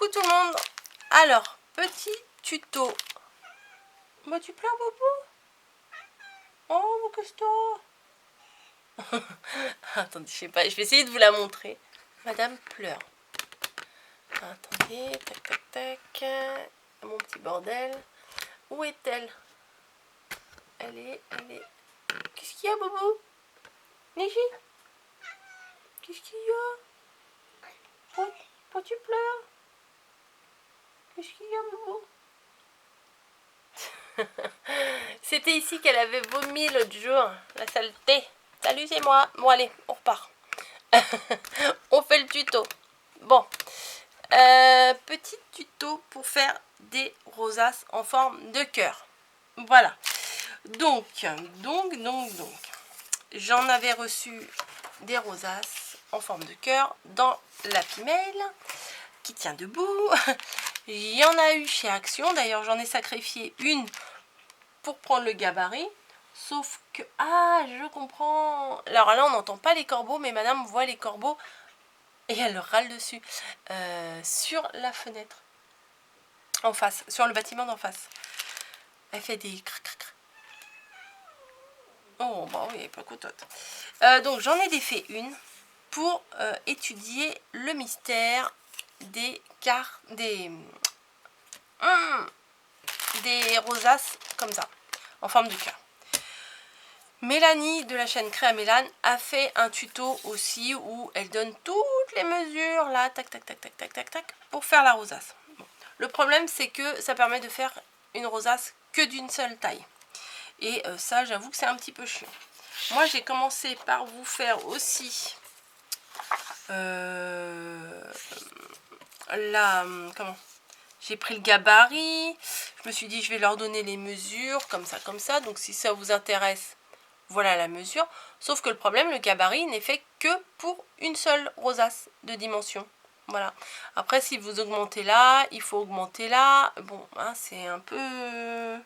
Coucou tout le monde. Alors, petit tuto. Bah tu pleures Bobo? Oh, qu'est-ce que t'as? Attendez, je sais pas, je vais essayer de vous la montrer. Madame pleure. Attendez, tac tac tac. Mon petit bordel. Où est-elle? Elle est... Qu'est-ce qu'il y a Bobo? Neji? Qu'est-ce qu'il y a? Pourquoi tu pleures? Qu'est-ce qu'il y a Bobo? C'était ici qu'elle avait vomi l'autre jour, la saleté. Salut, c'est moi. Bon, allez, on repart. On fait le tuto. Bon, petit tuto pour faire des rosaces en forme de cœur. Voilà. Donc, j'en avais reçu des rosaces en forme de cœur dans l'Happy Mail qui tient debout. Il y en a eu chez Action. D'ailleurs, j'en ai sacrifié une pour prendre le gabarit. Sauf que... Ah, je comprends. Alors là, on n'entend pas les corbeaux, mais madame voit les corbeaux et elle leur râle dessus. Sur la fenêtre. En face, sur le bâtiment d'en face. Elle fait des crac crac crac. Oh, bah oui, pas contente. Donc, j'en ai défait une pour étudier le mystère des des rosaces comme ça, en forme de cœur. Mélanie de la chaîne Créa Mélane a fait un tuto aussi où elle donne toutes les mesures là, tac tac tac tac tac tac tac, pour faire la rosace. Bon. Le problème c'est que ça permet de faire une rosace que d'une seule taille. Et ça j'avoue que c'est un petit peu chiant. Moi j'ai commencé par vous faire aussi j'ai pris le gabarit. Je me suis dit je vais leur donner les mesures comme ça. Donc si ça vous intéresse, voilà la mesure. Sauf que le problème, le gabarit n'est fait que pour une seule rosace de dimension. Voilà. Après, si vous augmentez là, il faut augmenter là. Bon, hein, c'est un peu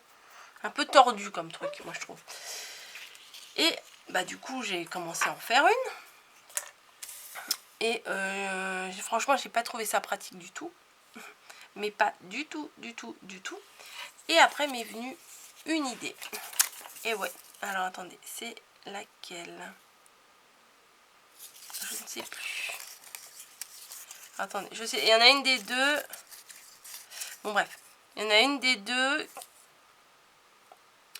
tordu comme truc, moi je trouve. Et bah du coup, j'ai commencé à en faire une. Et franchement, j'ai pas trouvé ça pratique du tout. Mais pas du tout. Et après m'est venue une idée. Et ouais, alors attendez, c'est laquelle? Je ne sais plus. Attendez, je sais, il y en a une des deux. Bon bref, il y en a une des deux.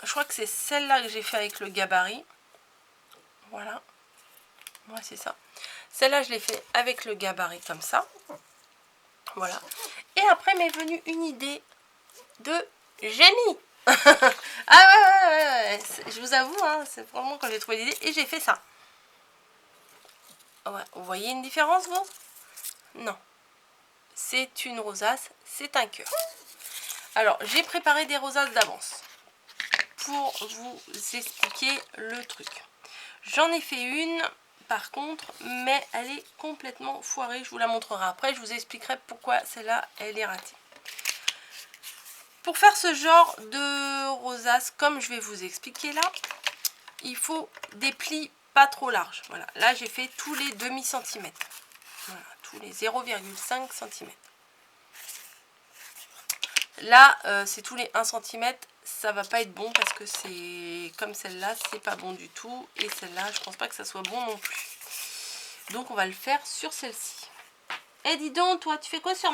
Je crois que c'est celle-là que j'ai fait avec le gabarit. Voilà. Ouais, c'est ça. Celle-là, je l'ai fait avec le gabarit comme ça. Voilà. Et après m'est venue une idée de génie. Ah ouais. Je vous avoue, hein, c'est vraiment quand j'ai trouvé l'idée. Et j'ai fait ça. Ouais, vous voyez une différence, vous? Non. C'est une rosace, c'est un cœur. Alors, j'ai préparé des rosaces d'avance pour vous expliquer le truc. J'en ai fait une, par contre, mais elle est complètement foirée. Je vous la montrerai après. Je vous expliquerai pourquoi celle-là, elle est ratée. Pour faire ce genre de rosace, comme je vais vous expliquer là, il faut des plis pas trop larges. Voilà. Là, j'ai fait tous les demi-centimètres. Voilà, tous les 0,5 cm. Là, c'est tous les 1 cm. Ça va pas être bon parce que c'est comme celle-là, c'est pas bon du tout. Et celle-là, je pense pas que ça soit bon non plus. Donc, on va le faire sur celle-ci. Eh, dis donc, toi, tu fais quoi sur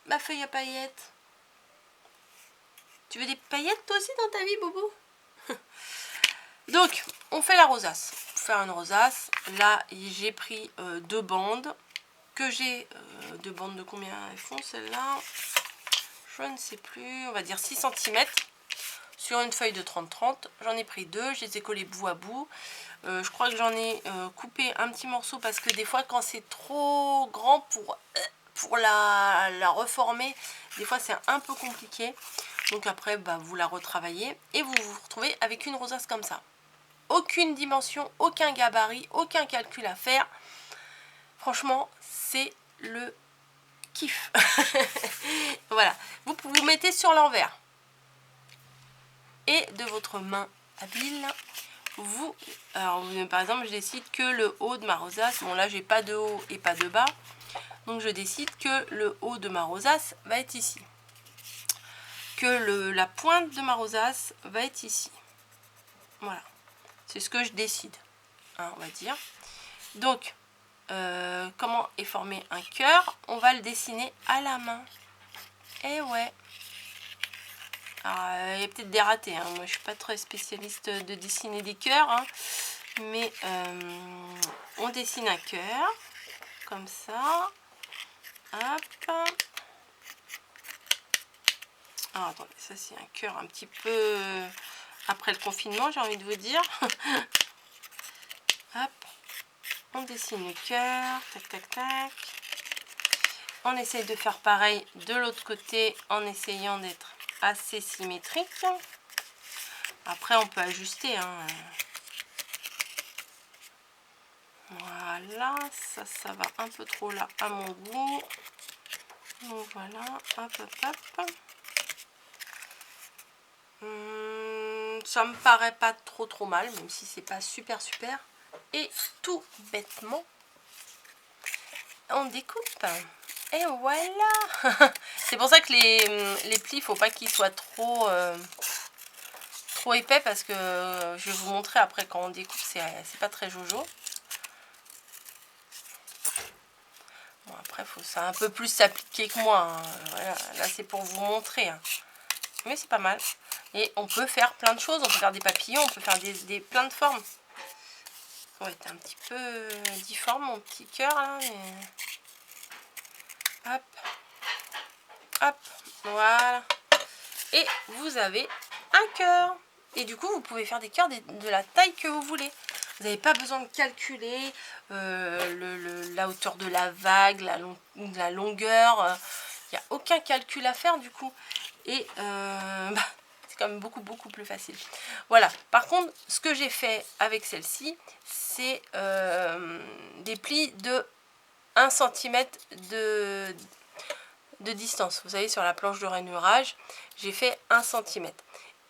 ma feuille à paillettes? Tu veux des paillettes toi aussi dans ta vie, Bobo? Donc, on fait la rosace. Pour faire une rosace, là, j'ai pris 2 bandes. Que j'ai 2 bandes de combien elles font celles-là? Je ne sais plus. On va dire 6 cm. Sur une feuille de 30-30. J'en ai pris 2. Je les ai collés bout à bout. Je crois que j'en ai coupé un petit morceau parce que des fois, quand c'est trop grand pour la reformer, des fois, c'est un peu compliqué. Donc après, bah, vous la retravaillez et vous vous retrouvez avec une rosace comme ça. Aucune dimension, aucun gabarit, aucun calcul à faire. Franchement, c'est le kiff. Voilà. Vous mettez sur l'envers. Et de votre main habile, alors par exemple, je décide que le haut de ma rosace, bon là, j'ai pas de haut et pas de bas. Donc je décide que le haut de ma rosace va être ici. Que la pointe de ma rosace va être ici. Voilà. C'est ce que je décide, hein, on va dire. Donc, comment est formé un cœur? On va le dessiner à la main. Et ouais. Alors, il y a peut-être des ratés, hein. Moi je suis pas très spécialiste de dessiner des cœurs, hein. Mais on dessine un cœur comme ça. Hop. Alors attendez, ça c'est un cœur un petit peu après le confinement, j'ai envie de vous dire. Hop. On dessine le cœur, tac tac tac. On essaye de faire pareil de l'autre côté en essayant d'être assez symétrique. Après on peut ajuster, hein. Voilà, ça va un peu trop là à mon goût. Donc voilà, hop hop hop. Ça me paraît pas trop mal, même si c'est pas super. Et tout bêtement, on découpe. Et voilà. C'est pour ça que les plis, faut pas qu'ils soient trop épais, parce que je vais vous montrer après quand on découpe, c'est pas très jojo. Bon, après, faut ça un peu plus s'appliquer que moi, hein. Voilà, là c'est pour vous montrer, hein. Mais c'est pas mal. Et on peut faire plein de choses. On peut faire des papillons, on peut faire plein de formes. Ça va être un petit peu difforme mon petit cœur là, mais... Hop, hop, voilà. Et vous avez un cœur. Et du coup, vous pouvez faire des cœurs de la taille que vous voulez. Vous n'avez pas besoin de calculer la hauteur de la vague, la longueur. Il n'y a aucun calcul à faire du coup. Et c'est quand même beaucoup plus facile. Voilà. Par contre, ce que j'ai fait avec celle-ci, c'est des plis de 1 cm de distance. Vous savez, sur la planche de rainurage, j'ai fait 1 cm.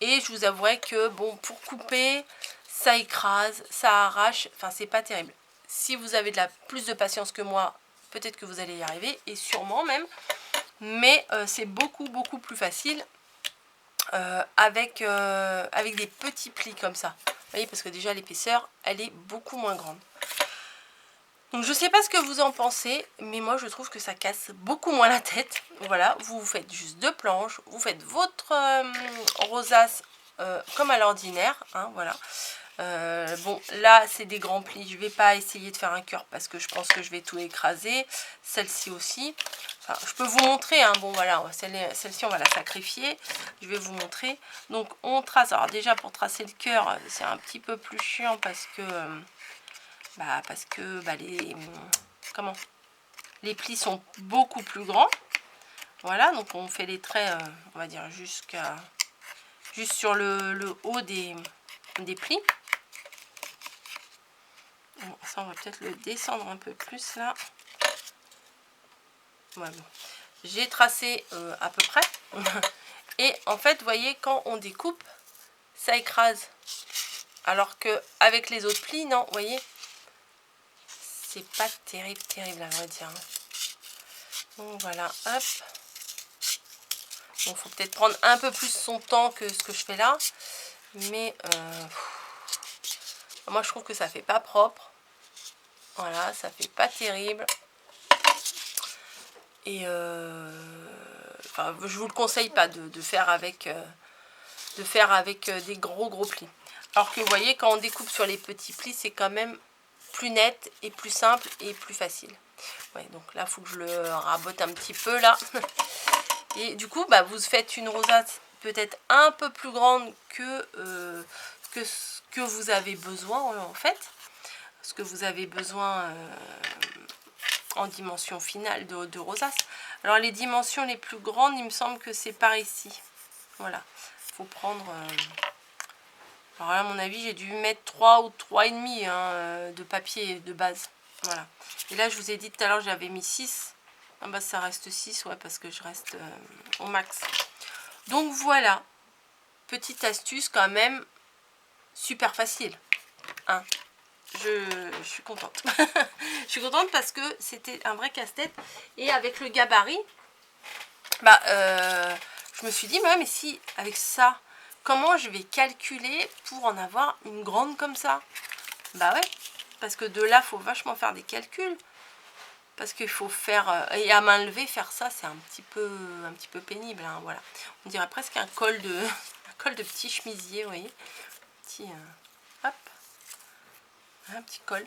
Et je vous avouerai que, bon, pour couper, ça écrase, ça arrache. Enfin, c'est pas terrible. Si vous avez plus de patience que moi, peut-être que vous allez y arriver. Et sûrement même. Mais c'est beaucoup plus facile avec des petits plis comme ça. Vous voyez, parce que déjà, l'épaisseur, elle est beaucoup moins grande. Donc je sais pas ce que vous en pensez, mais moi je trouve que ça casse beaucoup moins la tête. Voilà, vous faites juste 2 planches, vous faites votre rosace comme à l'ordinaire, hein, voilà. Bon, là c'est des grands plis, je vais pas essayer de faire un cœur parce que je pense que je vais tout écraser. Celle-ci aussi, enfin, je peux vous montrer, hein, bon voilà, celle-ci on va la sacrifier, je vais vous montrer. Donc on trace, alors déjà pour tracer le cœur c'est un petit peu plus chiant parce que les plis sont beaucoup plus grands. Voilà, donc on fait les traits, on va dire juste sur le haut des plis. Bon, ça, on va peut-être le descendre un peu plus là. Ouais, bon. J'ai tracé à peu près. Et en fait, vous voyez, quand on découpe, ça écrase. Alors que avec les autres plis, non, vous voyez, c'est pas terrible à vrai dire. Donc voilà, hop. Bon, faut peut-être prendre un peu plus son temps que ce que je fais là. Mais moi je trouve que ça fait pas propre. Voilà, ça fait pas terrible. Et enfin, je vous le conseille pas de faire avec des gros plis. Alors que vous voyez, quand on découpe sur les petits plis, c'est quand même plus net et plus simple et plus facile. Ouais, donc là, il faut que je le rabote un petit peu là. Et du coup, vous faites une rosace peut-être un peu plus grande que ce que vous avez besoin en fait. Ce que vous avez besoin en dimension finale de rosace. Alors les dimensions les plus grandes, il me semble que c'est par ici. Voilà. Il faut prendre... alors là, à mon avis, j'ai dû mettre 3 ou 3,5 hein, de papier de base. Voilà. Et là, je vous ai dit tout à l'heure, j'avais mis 6. Ah bah ça reste 6, ouais, parce que je reste au max. Donc voilà, petite astuce quand même super facile. Hein. je suis contente. Je suis contente parce que c'était un vrai casse-tête. Et avec le gabarit, bah, je me suis dit, mais si avec ça, comment je vais calculer pour en avoir une grande comme ça? Bah ouais, parce que de là, il faut vachement faire des calculs. Parce qu'il faut faire, et à main levée, faire ça, c'est un petit peu pénible, hein, voilà. On dirait presque un col de, un col de petit chemisier, vous voyez. Petit, hop, un petit col.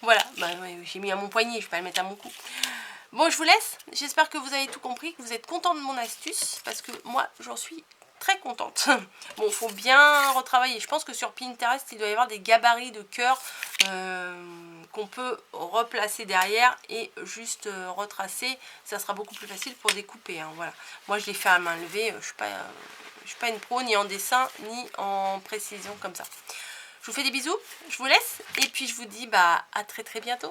Voilà, bah, ouais, j'ai mis à mon poignet, je vais pas le mettre à mon cou. Bon, je vous laisse. J'espère que vous avez tout compris, que vous êtes content de mon astuce, parce que moi, j'en suis très contente. Bon, il faut bien retravailler. Je pense que sur Pinterest, il doit y avoir des gabarits de cœur qu'on peut replacer derrière et juste retracer. Ça sera beaucoup plus facile pour découper, hein, voilà. Moi, je l'ai fait à main levée. Je suis pas une pro ni en dessin ni en précision comme ça. Je vous fais des bisous, je vous laisse et puis je vous dis bah à très bientôt.